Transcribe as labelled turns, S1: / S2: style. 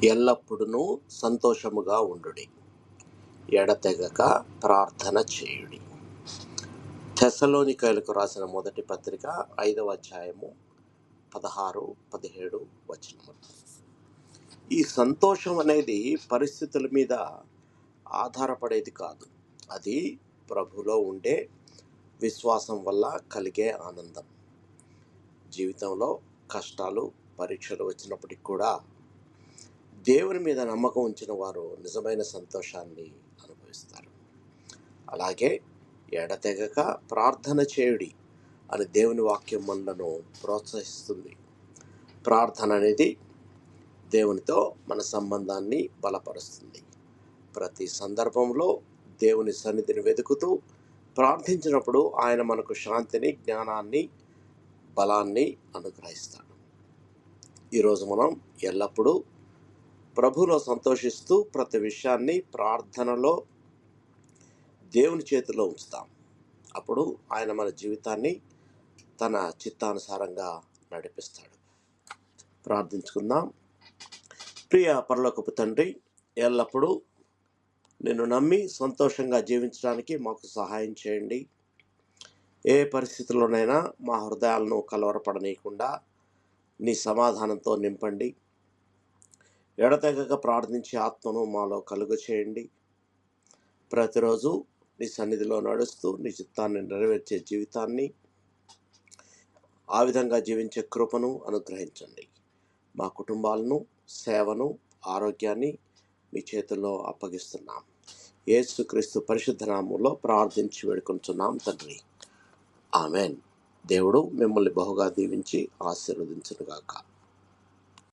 S1: ఎల్లప్పుడూ సంతోషముగా ఉండుడి, ఎడతెగక ప్రార్థన చేయుడి. తెస్సలోనికయులకు రాసిన మొదటి పత్రిక 5వ అధ్యాయము 16, 17 వచనములు. ఈ సంతోషం అనేది పరిస్థితుల మీద ఆధారపడేది కాదు. అది ప్రభులో ఉండే విశ్వాసం వల్ల కలిగే ఆనందం. జీవితంలో కష్టాలు, పరీక్షలు వచ్చినప్పటికి కూడా దేవుని మీద నమ్మకం ఉంచిన వారు నిజమైన సంతోషాన్ని అనుభవిస్తారు. అలాగే ఎడతెగక ప్రార్థన చేయుడి అని దేవుని వాక్యం మనలను ప్రోత్సహిస్తుంది. ప్రార్థన అనేది దేవునితో మన సంబంధాన్ని బలపరుస్తుంది. ప్రతి సందర్భంలో దేవుని సన్నిధిని వెతుకుతూ ప్రార్థించినప్పుడు ఆయన మనకు శాంతిని, జ్ఞానాన్ని, బలాన్ని అనుగ్రహిస్తాడు. ఈరోజు మనం ఎల్లప్పుడూ ప్రభువులో సంతోషిస్తూ ప్రతి విషయాన్ని ప్రార్థనలో దేవుని చేతిలో ఉంచుతాం. అప్పుడు ఆయన మన జీవితాన్ని తన చిత్తానుసారంగా నడిపిస్తాడు. ప్రార్థించుకుందాం. ప్రియ పరలోకపు తండ్రి, ఎల్లప్పుడూ నిన్ను నమ్మి సంతోషంగా జీవించడానికి మాకు సహాయం చేయండి. ఏ పరిస్థితుల్లోనైనా మా హృదయాలను కలవరపడనీయకుండా నీ సమాధానంతో నింపండి. ఎడతెగక ప్రార్థించే ఆత్మను మాలో కలుగ చేయండి. ప్రతిరోజు నీ సన్నిధిలో నడుస్తూ నీ చిత్తాన్ని నెరవేర్చే జీవితాన్ని, ఆ విధంగా జీవించే కృపను అనుగ్రహించండి. మా కుటుంబాలను, సేవను, ఆరోగ్యాన్ని మీ చేతుల్లో అప్పగిస్తున్నాం. యేసుక్రీస్తు పరిశుద్ధ నామములో ప్రార్థించి వేడుకొంచున్నాం తండ్రి. ఆమెన్. దేవుడు మిమ్మల్ని బహుగా దీవించి ఆశీర్వదించునుగాక.